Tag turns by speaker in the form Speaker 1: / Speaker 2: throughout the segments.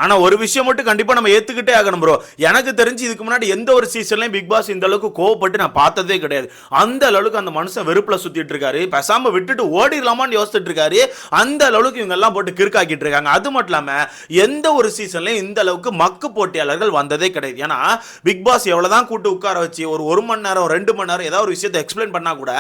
Speaker 1: ஆனால் ஒரு விஷயம் மட்டும் கண்டிப்பாக நம்ம ஏற்றுக்கிட்டே ஆகணும் ப்ரோ. எனக்கு தெரிஞ்சு இதுக்கு முன்னாடி எந்த ஒரு சீசன்லையும் பிக் பாஸ் இந்த அளவுக்கு கோவப்பட்டு நான் பார்த்ததே கிடையாது. அந்த அளவுக்கு அந்த மனுஷன் வெறுப்பில் சுற்றிட்டு இருக்காரு. பேசாமல் விட்டுட்டு ஓடிடலாமான்னு யோசிச்சுட்டு இருக்காரு. அந்த அளவுக்கு இவங்க எல்லாம் போட்டு கிறுக்காக்கிட்டு இருக்காங்க. அது மட்டும் இல்லாமல் எந்த ஒரு சீசன்லையும் இந்த அளவுக்கு மக்கு போட்டியாளர்கள் வந்ததே கிடையாது. ஏன்னா பிக் பாஸ் எவ்வளோதான் கூட்டு உட்கார வச்சு ஒரு மணி நேரம் 2 மணி நேரம் ஏதாவது ஒரு விஷயத்தை எக்ஸ்பிளைன் பண்ணா கூட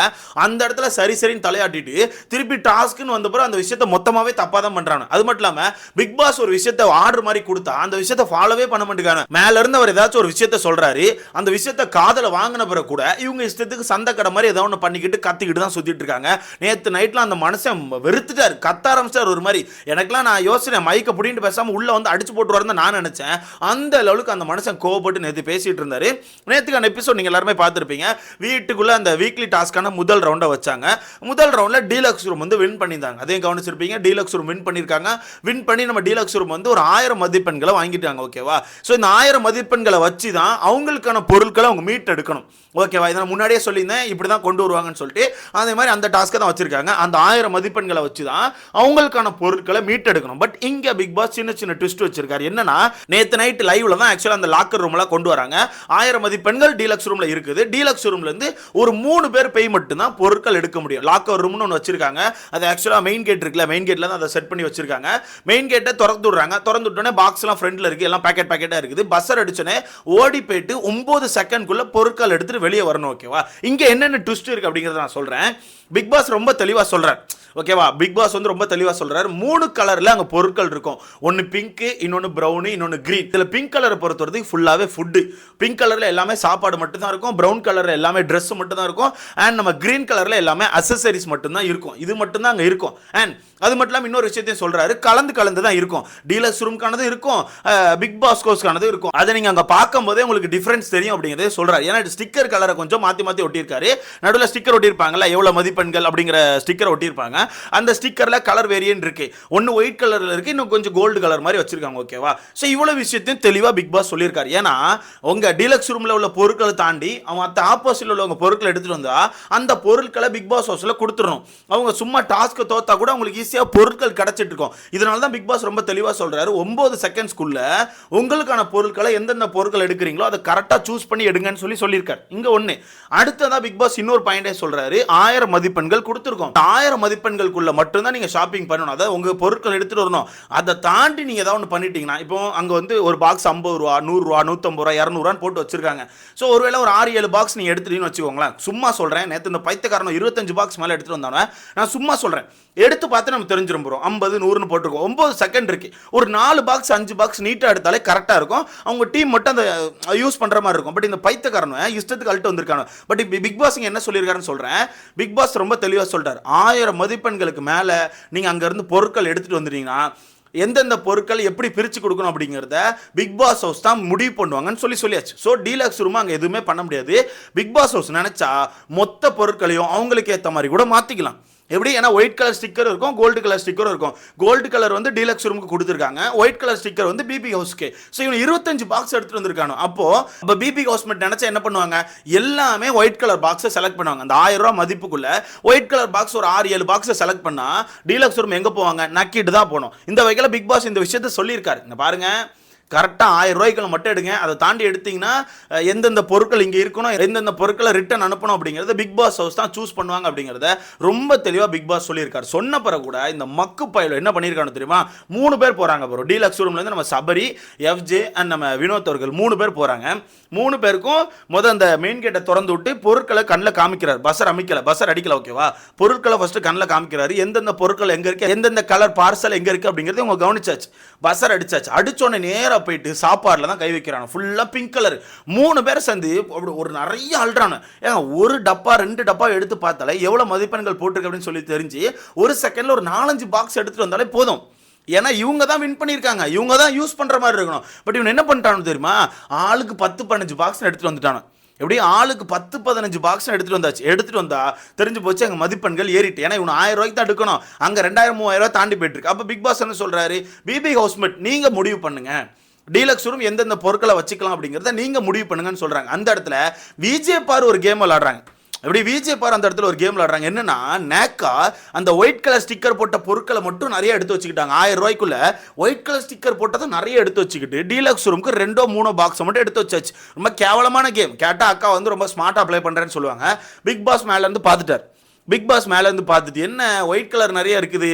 Speaker 1: அந்த இடத்துல சரின்னு தலையாட்டிட்டு திருப்பி டாஸ்க்னு வந்த பிறகு அந்த விஷயத்தை மொத்தமாவே தப்பா தான் பண்றாங்க. அது மட்டும் இல்லாம பிக் பாஸ் ஒரு விஷயத்தை ஆர்டர் மாதிரி கொடுத்தா அந்த விஷயத்தை ஃபாலோவே பண்ண மாட்டேங்காங்க. மேல இருந்து அவர் ஏதாச்சும் ஒரு விஷயத்தை சொல்றாரு, அந்த விஷயத்தை காதல வாங்கின பிறகு கூட இவங்க இஷ்டத்துக்கு சண்டை கடை மாதிரி ஏதாவது ஒன்று பண்ணிக்கிட்டு கத்திக்கிட்டு தான் சுத்திட்டு இருக்காங்க. நேற்று நைட்ல அந்த மனுஷன் வெறுத்துட்டார், கத்த ஆரம்பிச்சார் ஒரு மாதிரி. எனக்குலாம் நான் யோசனை மைக்க புடிட்டு பேசாம உள்ள வந்து அடிச்சு போட்டு வரதான் நான் நினைச்சேன். அந்த அளவுக்கு அந்த மனுஷன் கோவப்பட்டு நேற்று பேசிட்டு இருந்தாரு. நேற்றுக்கான எபிசோட் நீங்க எல்லாருமே பார்த்துருப்பீங்க. வீட்டுக்குள்ள அந்த வீக்லி டாஸ்க்கான முதல் ரவுண்டை வச்சாங்க. முதல் ரவுண்ட்ல டீலக்ஸ் ரூம் வந்து வின் பண்ணியிருந்தாங்க. அதையும் கவனிச்சிருப்பீங்க. டீலக்ஸ் ரூம் வின் பண்ணியிருக்காங்க. வின் பண்ணி நம்ம டீலக்ஸ் ரூம் வந்து ஒரு 1000 மதிப்பெண்களை வாங்கிட்டாங்க. ஓகேவா? ஸோ இந்த 1000 மதிப்பெண்களை வச்சு தான் அவங்களுக்கான பொருட்களை அவங்க மீட் எடுக்கணும். ஓகேவா? இதை நான் முன்னாடியே சொல்லியிருந்தேன், இப்படி தான் கொண்டு வருவாங்கன்னு சொல்லிட்டு. அதே மாதிரி அந்த டாஸ்க்கை தான் வச்சிருக்காங்க. அந்த 1000 மதிப்பெண்களை வச்சு தான் அவங்களுக்கான பொருட்களை மீட் எடுக்கணும். பட் இங்க பிக் பாஸ் சின்ன ட்விஸ்ட் வச்சிருக்காரு. என்னன்னா நேற்று நைட் லைவ்ல தான் ஆக்சுவலா அந்த லாக்கர் ரூம்ல கொண்டு வராங்க. 1000 மதிப்பெண்கள் டீலக்ஸ் ரூம்ல இருக்குது. டீலக்ஸ் ரூம்ல இருந்து ஒரு 3 பேர் பேய் மட்டும் தான் பொருட்கள் எடுக்க முடியும். லாக்கர் ரூம்னு ஒன்று வச்சிருக்காங்க. அது ஆக்சுவலா மெயின் கேட் இருக்குல்ல, மெயின் கேட்ல தான் அதை செட் பண்ணி வச்சிருக்காங்க. மெயின் கேட்டை திறந்து விடுறாங்க. திறந்து விட்டோன்னே பாக்ஸ் எல்லாம் ஃப்ரண்ட்ல இருக்கு, எல்லாம் பேக்கெட்டா இருக்குது. பஸ்ஸர் அடிச்சோன்னே ஓடி போயிட்டு 9 செகண்ட்குள்ள பொருட்கள் எடுத்துட்டு வெளியே வரணும். ஓகேவா? இங்க என்னென்ன ட்விஸ்ட் இருக்கு அப்படிங்கறத நான் சொல்றேன். பிக் பாஸ் ரொம்ப தெளிவா சொல்றார். ஓகேவா? பிக் பாஸ் வந்து ரொம்ப தெளிவா சொல்றாரு. 3 கலர்ல அங்க பொருட்கள் இருக்கும். ஒன்னு பிங்க், இன்னொன்னு பிரவுன், இன்னொன்னு கிரீன். இதுல பிங்க் கலரை பொறுத்தவரைக்கும் ஃபுல்லாவே ஃபுட். பிங்க் கலர்ல எல்லாமே சாப்பாடு மட்டும் தான் இருக்கும். பிரவுன் கலர்ல எல்லாமே ட்ரெஸ் மட்டும் தான் இருக்கும். அண்ட் நம்ம கிரீன் கலர்ல எல்லாமே அக்சசரிஸ் மட்டும் தான் இருக்கும். இது மட்டும் தான் அங்க இருக்கும். அண்ட் அது மட்டும் இல்லாம இன்னொரு விஷயத்தையும் சொல்றாரு, கலந்து தான் இருக்கும். டீலக்ஸ் ரூம்கானது இருக்கும், பிக் பாஸ் கோஸ்க்கானது இருக்கும். அதை நீங்க அங்க பார்க்கும்போதே உங்களுக்கு டிஃபரன்ஸ் தெரியும் அப்படிங்கறதே சொல்றாரு. ஏன்னா ஸ்டிக்கர் கலரை கொஞ்சம் மாத்தி ஒட்டியிருக்காரு. நடுவில் ஸ்டிக்கர் ஒட்டியிருப்பாங்கல்ல, எவ்வளவு மதிப்பெண்கள் அப்படிங்கிற ஸ்டிக்கர் ஒட்டியிருப்பாங்க. அந்த ஸ்டிக்கர்ல கலர் வேரியன்ட் இருக்கு. ஒன்னு ஒயிட் கலர்ல இருக்கு, இன்னும் கொஞ்சம் கோல்டு கலர் மாதிரி வச்சிருக்காங்க. ஓகேவா? சோ இவ்வளவு விஷயத்தையும் தெளிவா பிக் பாஸ் சொல்லியிருக்காரு. ஏன்னா உங்க டீலக்ஸ் ரூம்ல உள்ள பொருட்களை தாண்டி அவங்க ஆப்போசிட்ல உள்ள பொருட்களை எடுத்துட்டு வந்தா அந்த பொருட்களை பிக் பாஸ் ஹவுஸ்ல கொடுத்துடணும். அவங்க சும்மா டாஸ்க் தோத்தா கூட உங்களுக்கு ஈஸியா பொருட்கள் கிடைச்சிட்டு இருக்கும். இதனால தான் பிக் பாஸ் ரொம்ப தெளிவா சொல்றாரு, 9 செகண்ட்ஸ்க்குள்ள உங்களுக்கான பொருட்களை எந்தெந்த பொருட்கள் எடுக்கிறீங்களோ அதை கரெக்டா சூஸ் பண்ணி எடுங்கன்னு சொல்லியிருக்காரு. இங்க ஒண்ணு. அடுத்ததா பிக் பாஸ் இன்னொரு பாயிண்டே சொல்றாரு, 1000 மதிப்பெண்கள் கொடுத்துருக்கோம். 1000 மதிப்பெண்களுக்குள்ள மட்டும்தான் நீங்க ஷாப்பிங் பண்ணணும். அதாவது உங்க பொருட்கள் எடுத்துட்டு வரணும். அதை தாண்டி நீங்க ஏதாவது ஒன்று பண்ணிட்டீங்கன்னா, இப்போ அங்க வந்து ஒரு பாக்ஸ் 50 ரூபா, 100 ரூபா, 150 ரூபா, 200 ரூபான்னு போட்டு வச்சிருக்காங்க. ஸோ ஒருவேளை ஒரு 6-7 பாக்ஸ் நீங்க எடுத்துட்டீங்கன்னு வச்சுக்கோங்களேன். சும்மா சொல்றேன், நேற்று இந்த பைத்தியக்காரன் 25 பாக்ஸ் மேல எடுத்துட்டு வந்தானே, நான் சும்மா சொல்றேன். எடுத்து பார்த்து நம்ம தெரிஞ்சிரும் ப்ரோ. 50 100ன்னு போட்டுருக்கோம். 9 செகண்ட் இருக்கு. ஒரு 4 பாக்ஸ் 5 பாக்ஸ் நீட்டா எடுத்தாலே கரெக்டா இருக்கும். அவங்க டீம் மட்டும் அந்த யூஸ் பண்ற மாதிரி இருக்கும். பட் இந்த பைத்தியக்காரன் இஷ்டத்துக்கு அல்ட்டு வந்திருக்காங்க. பட் பிக் பாஸ் என்ன சொல்லியிருக்காருன்னு சொல்றேன். பிக் பாஸ் ரொம்ப தெளிவா சொல்றாரு, 1000 மதிப்பெண்களுக்கு மேல நீங்க அங்க இருந்து பொருட்கள் எடுத்துட்டு வந்துட்டீங்கன்னா எந்தெந்த பொருட்கள் எப்படி பிரிச்சு கொடுக்கணும் அப்படிங்கிறத பிக் பாஸ் ஹவுஸ் தான் முடிவு பண்ணுவாங்கன்னு சொல்லியாச்சு. ஸோ டீலக்ஸ் ரூம் அங்கே எதுவுமே பண்ண முடியாது. பிக் பாஸ் ஹவுஸ் நினைச்சா மொத்த பொருட்களையும் அவங்களுக்கு ஏற்ற மாதிரி கூட மாத்திக்கலாம். எப்படி? ஏன்னா ஒயிட் கலர் ஸ்டிக்கர் இருக்கும், கோல்டு கலர் ஸ்டிக்கரும் இருக்கும். கோல்டு கலர் வந்து டீலக்ஸ் ரூமுக்கு கொடுத்துருக்காங்க, ஒயிட் கலர் ஸ்டிக்கர் வந்து பிபி ஹவுஸ்க்கு. ஸோ இவங்க 25 பாக்ஸ் எடுத்துட்டு வந்திருக்காங்க. அப்போ பிபி ஹவுஸ் மட்டும் நினைச்சா என்ன பண்ணுவாங்க? எல்லாமே ஒயிட் கலர் பாக்ஸை செலக்ட் பண்ணுவாங்க. அந்த 1000 ரூபாய் மதிப்புக்குள்ள ஒயிட் கலர் பாக்ஸ் ஒரு 6-7 பாக்ஸை செலக்ட் பண்ணா டீலக்ஸ் ரூம் எங்க போவாங்க? நக்கிட்டு தான் போகணும். இந்த வகையில் பிக் பாஸ் இந்த விஷயத்தை சொல்லியிருக்காரு. இங்க பாருங்க, கரெக்டாக 1000 ரூபாய்க்குள்ள மட்டும் எடுங்க. அதை தாண்டி எடுத்தீங்கன்னா எந்தெந்த பொருட்கள் இங்கே இருக்கணும், எந்தெந்த பொருட்களை ரிட்டர்ன் அனுப்பணும் அப்படிங்கிறத பிக் பாஸ் ஹவுஸ் தான் சூஸ் பண்ணுவாங்க அப்படிங்கிறத ரொம்ப தெளிவாக பிக் பாஸ் சொல்லியிருக்காரு. சொன்ன பிறகு கூட இந்த மக்கு பயில என்ன பண்ணியிருக்காங்க தெரியுமா? 3 பேர் போகிறாங்க ப்ரோ. டீலக்ஸ் ரூம்லேருந்து நம்ம சபரி, எஃப்ஜே அண்ட் நம்ம வினோத் அவர்கள் 3 பேர் போகிறாங்க. 3 பேருக்கும் அந்த மெயின் கேட்டை திறந்து விட்டு பொருட்களை கண்ணில் காமிக்கிறார். பஸ்ஸர் அடிக்கல. ஓகேவா? பொருட்களை ஃபர்ஸ்ட் கண்ணில் காமிக்கிறாரு. எந்தெந்த பொருட்கள் எங்கே இருக்கு, எந்தெந்த கலர் பார்சல் எங்கே இருக்கு அப்படிங்கிறது உங்க கவனிச்சாச்சு. பஸ்ஸர் அடிச்சாச்சு. அடிச்சோடனே நேராக போயிட்டு சாப்பாடுல தான் கை வைக்கிறாங்க. ஃபுல்லா பிங்க் கலர். 3 பேர் சேர்ந்து ஒரு நிறைய அல்றானு. ஏங்க ஒரு டப்பா 2 டப்பா எடுத்து பார்த்தாலே எவ்வளவு மதிப்பெண்கள் போட்டிருக்கு அப்படின்னு சொல்லி தெரிஞ்சு ஒரு செகண்ட்ல ஒரு 4-5 பாக்ஸ் எடுத்துட்டு வந்தாலே போதும். ஏன்னா இவங்க தான் வின் பண்ணியிருக்காங்க, இவங்க தான் யூஸ் பண்ற மாதிரி இருக்கணும். பட் இவன் என்ன பண்ணிட்டானு தெரியுமா? ஆளுக்கு 10-15 பாக்ஸ் எடுத்துட்டு வந்துட்டானு. எப்படி? ஆளுக்கு 10-15 பாக்ஸ் எடுத்துட்டு வந்தா தெரிஞ்சு போச்சு அங்க மதிப்பெண்கள் ஏறிட்டு. ஏன்னா இவன் 1000 ரூபாய்க்கு தான் எடுக்கணும், அங்க 2000-3000 ரூபாய் தாண்டி போயிட்டு இருக்கு. அப்ப பிக் பாஸ் என்ன சொல்றாரு? பிபி ஹவுஸ்மேட் நீங்க முடிவு பண்ணுங்க, டீலக்ஸ் ரூம் எந்தெந்த பொருட்களை வச்சுக்கலாம் அப்படிங்கிறத நீங்க முடிவு பண்ணுங்கன்னு சொல்றாங்க. அந்த இடத்துல விஜே பாரு ஒரு கேம் விளையாடுறாங்க. இப்படி விஜே பார் அந்த இடத்துல ஒரு கேம் விளாடுறாங்க. என்னன்னா நேக்கா அந்த ஒயிட் கலர் ஸ்டிக்கர் போட்ட பொருட்களை மட்டும் நிறைய எடுத்து வச்சுக்கிட்டாங்க. 1000 ரூபாய்க்குள்ள ஒயிட் கலர் ஸ்டிக்கர் போட்டதை நிறைய எடுத்து வச்சுக்கிட்டு டீலக்ஸ் ரூமுக்கு 2-3 பாக்ஸை மட்டும் எடுத்து வச்சாச்சு. ரொம்ப கேவலமான கேம். கேட்டால் அக்கா வந்து ரொம்ப ஸ்மார்ட்டாக ப்ளே பண்ணுறேன்னு சொல்லுவாங்க. பிக் பாஸ் மேலேருந்து பார்த்துட்டார். பிக் பாஸ் மேலேருந்து பார்த்துட்டு என்ன ஒயிட் கலர் நிறைய இருக்குது,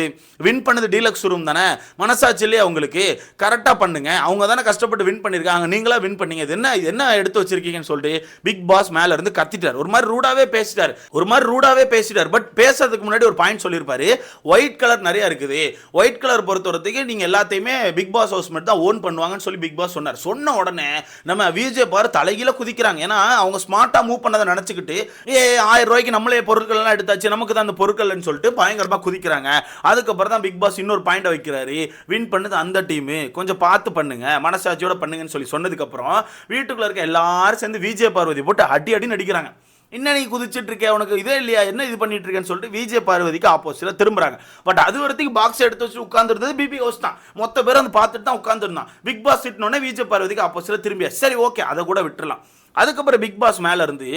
Speaker 1: வின் பண்ணது டீலக்ஸ் ரூம் தானே, மனசாட்சி இல்லையா உங்களுக்கு, கரெக்டாக பண்ணுங்க, அவங்க தானே கஷ்டப்பட்டு வின் பண்ணியிருக்காங்க, நீங்களா வின் பண்ணீங்க, இது என்ன எடுத்து வச்சிருக்கீங்கன்னு சொல்லிட்டு பிக் பாஸ் மேலேருந்து கத்திட்டார். ஒரு மாதிரி ரூடாவே பேசிட்டார். பட் பேசுறதுக்கு முன்னாடி ஒரு பாயிண்ட் சொல்லியிருப்பாரு. ஒயிட் கலர் நிறைய இருக்குது, ஒயிட் கலர் பொறுத்தவரைக்கு நீங்கள் எல்லாத்தையுமே பிக் பாஸ் ஹவுஸ் மட்டும் தான் ஓன் பண்ணுவாங்கன்னு சொல்லி பிக் பாஸ் சொன்னார். சொன்ன உடனே நம்ம விஜே பார் தலைகீழ குதிக்கிறாங்க. ஏன்னா அவங்க ஸ்மார்ட்டாக மூவ் பண்ணதை நினச்சிக்கிட்டு 1000 ரூபாய்க்கு நம்மளே பொருட்கள் எல்லாம் எடுத்தாச்சு, நமக்கு தான் அந்த பொருட்கள் சொல்லிட்டு பயங்கரமா குதிக்கிறாங்க. அதுக்கப்புறம் தான் பிக் பாஸ் இன்னொரு பாயிண்ட் வைக்கிறாரு. வின் பண்ணது அந்த டீம், கொஞ்சம் பார்த்து பண்ணுங்க, மனசாட்சியோட பண்ணுங்கன்னு சொல்லி சொன்னதுக்கு அப்புறம் வீட்டுக்குள்ள இருக்க எல்லாரும் சேர்ந்து விஜே பார்வதி போட்டு அடி நடிக்கிறாங்க. என்ன நீ குதிச்சிட்டு இருக்க, உனக்கு இதே இல்லையா, என்ன இது பண்ணிட்டு இருக்கேன்னு சொல்லிட்டு விஜே பார்வதிக்கு ஆப்போசிட்ல திரும்புறாங்க. பட் அது வரைக்கும் பாக்ஸ் எடுத்து வச்சு உட்கார்ந்துருந்தது பிபி ஹவுஸ் தான். மொத்த பேர் வந்து பார்த்துட்டு தான் உட்கார்ந்துருந்தான். பிக் பாஸ் திட்டினோடனே விஜே பார்வதிக்கு ஆப்போசிட்ல திரும்பியா. சரி ஓகே, அதை கூட விட்டுறலாம். அதுக்கப்புறம் பிக் பாஸ் மேல இருந்து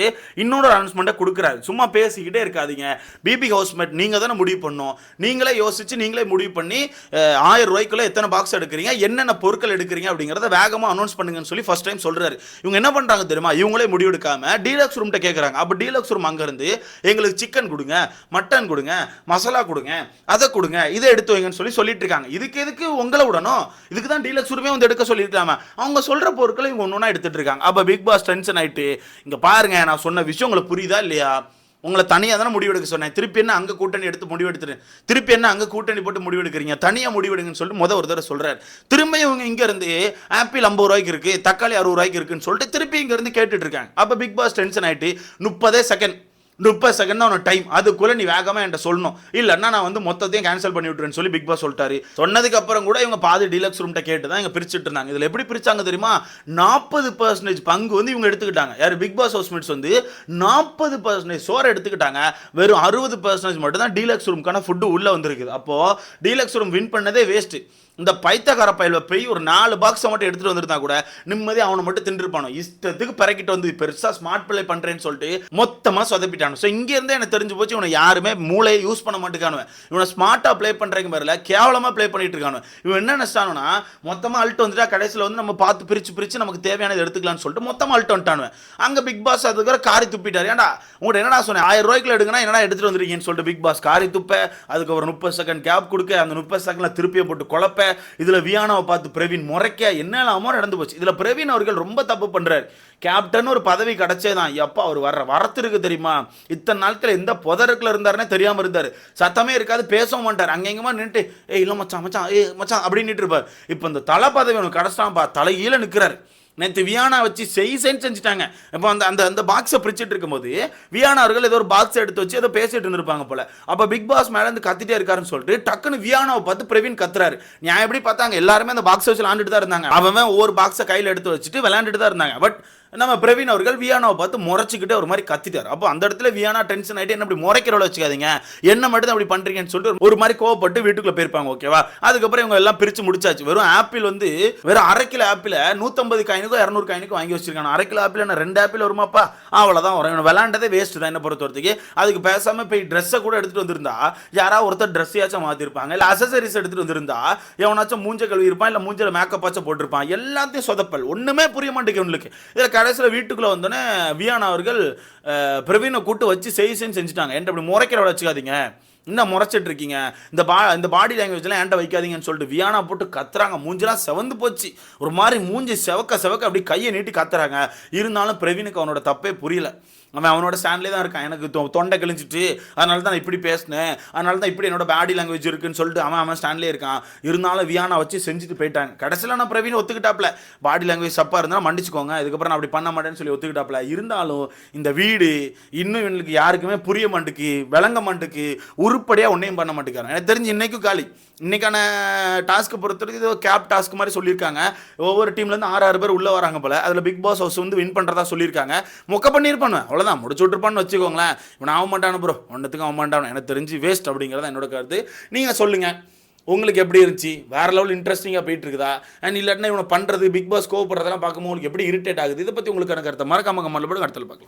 Speaker 1: இன்னொரு அனௌன்ஸ்மெண்ட்டை கொடுக்குறாரு. சும்மா பேசிக்கிட்டே இருக்காதீங்க, பிபி ஹவுஸ்மேட் நீங்கள் தானே முடிவு பண்ணணும், நீங்களே யோசிச்சு நீங்களே முடிவு பண்ணி 1000 ரூபாய்க்குள்ள எத்தனை பாக்ஸ் எடுக்கிறீங்க, என்னென்ன பொருட்கள் எடுக்கிறீங்க அப்படிங்கிறத வேகமாக அனௌன்ஸ் பண்ணுங்கன்னு சொல்லி ஃபர்ஸ்ட் டைம் சொல்றாரு. இவங்க என்ன பண்றாங்க தெரியுமா, இவங்களே முடிவு எடுக்காம டீலக்ஸ் ரூம்கிட்ட கேட்குறாங்க. அப்போ டீலக்ஸ் ரூம் அங்கேருந்து எங்களுக்கு சிக்கன் கொடுங்க, மட்டன் கொடுங்க, மசாலா கொடுங்க, அதை கொடுங்க, இதை எடுத்து வைங்கன்னு சொல்லிட்டு இருக்காங்க. இதுக்கு எதுக்கு உங்களை விடணும், இதுக்கு தான் டீலக்ஸ் ரூமே வந்து எடுக்க சொல்லியிருக்காம அவங்க சொல்ற பொருட்களை இவங்க ஒன்று எடுத்துட்டு இருக்காங்க. அப்போ பிக் பாஸ் ஆயிட்டு, இங்க பாருங்க நான் சொன்ன விஷயம் உங்களுக்கு புரியுதா இல்லையா, உங்களை தனியாக தானே முடிவெடுக்க சொன்னேன், திருப்பி என்ன அங்கே கூட்டணி எடுத்து முடிவெடுத்துறேன், திருப்பி என்ன அங்கே கூட்டணி போட்டு முடிவெடுக்கிறீங்க, தனியாக முடிவெடுங்கன்னு சொல்லிட்டு ஒரு தடவை சொல்றாரு. திரும்ப இவங்க இங்க இருந்து ஆப்பிள் 50 ரூபாய்க்கு இருக்கு, தக்காளி 60 ரூபாய்க்கு இருக்குன்னு சொல்லிட்டு திருப்பி இங்க இருந்து கேட்டுட்டு இருக்காங்க. அப்ப பிக் பாஸ் டென்ஷன் ஆயிட்டு 30 செகண்ட் தான் டைம், அதுக்குள்ள நீ வேகமா என்கிட்ட சொல்லணும், இல்லைன்னா நான் வந்து மொத்தத்தையும் கேன்சல் பண்ணி விட்டுறேன்னு சொல்லி பிக் பாஸ் சொல்லிட்டாரு. சொன்னதுக்கு அப்புறம் கூட இவங்க பாதி டீலக்ஸ் ரூம்கிட்ட கேட்டு தான் இங்க பிரிச்சுட்டு இருந்தாங்க. இதுல எப்படி பிரிச்சாங்க தெரியுமா, 40% பங்கு வந்து இவங்க எடுத்துக்கிட்டாங்க. யார், பிக் பாஸ் ஹவுஸ்மேட்ஸ் வந்து 40% சோறு எடுத்துக்கிட்டாங்க. வெறும் 60% மட்டும் தான் டீலக்ஸ் ரூமுக்கான ஃபுட்டு உள்ள வந்திருக்குது. அப்போ டீலக்ஸ் ரூம் வின் பண்ணதே வேஸ்ட். இந்த பைத்தக்கார பயில போய் ஒரு 4 பாக்ஸை மட்டும் எடுத்துட்டு வந்துருந்தா கூட நிம்மதி அவனை மட்டும் தின்றுப்பானோ, இஷ்டத்துக்கு பறக்கிட்டு வந்து பெருசா ஸ்மார்ட் பிளே பண்றேன்னு சொல்லிட்டு மொத்தமா சொதப்பிட்டானு. ஸோ இங்க இருந்தே எனக்கு தெரிஞ்சு போச்சு, இவனை யாருமே மூளையை யூஸ் பண்ண மாட்டேங்கானுவன். இவனை ஸ்மார்ட்டா பிளே பண்றதுக்கு பேர்ல கேவலமா பிளே பண்ணிட்டு இருக்கானு. இவன் என்ன நினைச்சானுன்னா, மொத்தமா அல்ட்டு வந்துட்டா கடைசியில் வந்து நம்ம பார்த்து பிரிச்சு நமக்கு தேவையானது எடுத்துக்கலாம்னு சொல்லிட்டு மொத்தமா அல்ட்டு வந்துட்டானுவன். அங்க பிக் பாஸ் அதுக்கு காரி துப்பிட்டாரு. ஏன்டா உங்கள்கிட்ட என்னடா சொன்னேன், 1000 ரூபாய்க்குள்ள எடுங்கன்னா என்னடா எடுத்துட்டு வந்துருக்கீங்கன்னு சொல்லிட்டு பிக் பாஸ் காரி துப்ப, அதுக்கு ஒரு 30 செகண்ட் கேப் கொடுக்க, அந்த 30 செகண்ட்ல திருப்பியை போட்டு குழப்ப, இதுல வியானாவை பார்த்து பிரவீன் முறைக்க, என்னெல்லாமோ நடந்து போச்சு. இதுல பிரவீன் அவர்கள் ரொம்ப தப்பு பண்றாரு. கேப்டன் ஒரு பதவி கிடைச்சேதான், எப்பா அவர் வரத்திருக்கு தெரியுமா, இத்தனை நாட்கள் எந்த புதருக்குள்ள இருந்தாருன்னே தெரியாம இருந்தாரு, சத்தமே இருக்காது, பேசவும் மாட்டார், அங்கெங்கமா நின்றுட்டு இல்ல மச்சான் அப்படின்னு இருப்பார். இப்ப இந்த தலை பதவி அவனுக்கு கிடைச்சிட்டான்ப்பா, தலைகீழ நிற்கிறாரு. நேற்று வியானா வச்சு செஞ்சுட்டாங்க. இப்போ அந்த பாக்ஸை பிரிச்சுட்டு இருக்கும்போது வியானா அவர்கள் ஏதோ ஒரு பாக்ஸ் எடுத்து வச்சு ஏதோ பேசிட்டு இருந்திருப்பாங்க போல. அப்போ பிக் பாஸ் மேலே இருந்து கத்திட்டே இருக்காருன்னு சொல்லிட்டு டக்குன்னு வியானாவை பார்த்து பிரவீன் கத்துறாரு. நான் எப்படி பார்த்தாங்க, எல்லாருமே அந்த பாக்ஸை வச்சு விளாண்டுட்டு தான் இருந்தாங்க. அவன் ஒவ்வொரு பாக்ஸை கையில் எடுத்து வச்சுட்டு விளையாண்டுட்டு தான் இருந்தாங்க. பட் நம்ம பிரவீன் அவர்கள் வியானாவை பார்த்து முறைச்சிக்கிட்டு ஒரு மாதிரி கத்திட்டார். அப்போ அந்த இடத்துல வியானா டென்ஷன் ஆகிட்டு என்ன இப்படி முறைக்கிறவளை வச்சுக்காதீங்க, என்ன மட்டும் அப்படி பண்றீங்கன்னு சொல்லிட்டு ஒரு மாதிரி கோவப்பட்டு வீட்டுக்குள்ள போயிருப்பாங்க. ஓகேவா, அதுக்கப்புறம் இவங்க எல்லாம் பிரிச்சு முடிச்சாச்சு. வெறும் ஆப்பிள் வந்து வெறும் 1/2 கிலோ ஆப்பிள் 150 காயினுக்கும் 200 காயினுக்கும் வாங்கி வச்சிருக்காங்க. 1/2 கிலோ ஆப்பிள் 2 ஆப்பிள் வருமாப்பா, அவ்வளோதான் வரும். விளையாண்டதே வேஸ்ட் தான் என்ன பொறுத்தவரைக்கு. அதுக்கு பேசாம போய் ட்ரெஸ்ஸை கூட எடுத்துட்டு வந்திருந்தா யாராவது ஒருத்தர் ட்ரெஸ்ஸையாச்சும் மாத்திருப்பாங்க, இல்லை அசசரிஸ் எடுத்துட்டு வந்திருந்தா எவனாச்சும் மூஞ்ச கழுவி இருப்பான், இல்லை மூஞ்சில மேக்கப் ஆச்சும் போட்டிருப்பான். எல்லாத்தையும் சொதப்பல், ஒண்ணுமே புரிய மாட்டேங்குது உங்களுக்கு. இதில் கடைசியில் வீட்டுக்குள்ள வந்தோடனே வியானா அவர்கள் பிரவீனை கூட்டு வச்சு செஞ்சுட்டாங்க. என்கிட்ட அப்படி முறைக்கிறவளை வச்சுக்காதீங்க, இன்னும் முறைச்சிட்டு இருக்கீங்க, இந்த பாடி லாங்குவேஜ்லாம் என்கிட்ட வைக்காதீங்கன்னு சொல்லிட்டு வியானா போட்டு கத்துறாங்க. மூஞ்செல்லாம் செவந்து போச்சு, ஒரு மாதிரி மூஞ்சி செவக்க அப்படி கையை நீட்டி கத்துறாங்க. இருந்தாலும் பிரவீனுக்கு அவனோட தப்பே புரியல. அவனோட ஸ்டாண்ட்லேயே தான் இருக்கான். எனக்கு தொண்டை கிழிஞ்சிட்டு, அதனால தான் நான் இப்படி பேசினேன், அதனால தான் இப்படி என்னோட பாடி லாங்குவேஜ் இருக்குன்னு சொல்லிட்டு அவன் ஸ்டாண்ட்லேயே இருக்கான். இருந்தாலும் வியானா வச்சு செஞ்சுட்டு போயிட்டாங்க. கடைசியில் நான் பிரவீன் ஒத்துக்கிட்டாப்ல, பாடி லாங்குவேஜ் தப்பாக இருந்தாலும் மன்னிச்சுக்கோங்க, இதுக்கப்புறம் நான் அப்படி பண்ண மாட்டேன்னு சொல்லி ஒத்துக்கிட்டாப்ல. இருந்தாலும் இந்த வீடு இன்னும் இவங்களுக்கு யாருக்குமே புரிய மாட்டுக்கு, விளங்க மாட்டுக்கு, உருப்படியாக ஒன்றையும் பண்ண மாட்டேங்கிறாங்க. எனக்கு தெரிஞ்சு இன்னைக்கும் காலி. இன்னைக்கான டாஸ்க்கு பொறுத்தவரைக்கும் இது கேப் டாஸ்க் மாதிரி சொல்லியிருக்காங்க. ஒவ்வொரு டீம்லேருந்து 6 பேர் உள்ளே வராங்க போல. அதில் பிக் பாஸ் ஹவுஸ் வந்து வின் பண்ணுறதா சொல்லியிருக்காங்க. மொக்க பண்ணியிருப்பானு, அவ்வளோதான், முடிச்சு விட்டுருப்பான்னு வச்சுக்கோங்களேன். இவன் ஆக மாட்டானு ப்ரோ, ஒன்றத்துக்கும் ஆக மாட்டானு, எனக்கு தெரிஞ்சு வேஸ்ட் அப்படிங்கிறத என்னோட கருத்து. நீங்கள் சொல்லுங்கள், உங்களுக்கு எப்படி இருந்துச்சு? வேறு லெவல் இன்ட்ரெஸ்டிங்காக போயிட்டு இருக்குதா? அண்ட் இல்லாட்டினா இவனை பண்ணுறது பிக் பாஸ் கோவப்படுறதெல்லாம் பார்க்கும்போது உங்களுக்கு எப்படி இரிட்டேட் ஆகுது? இதை பற்றி உங்களுக்கு கருத்தை மறக்காம கமெண்ட்ல போட்டு அடுத்த பார்க்கலாம்.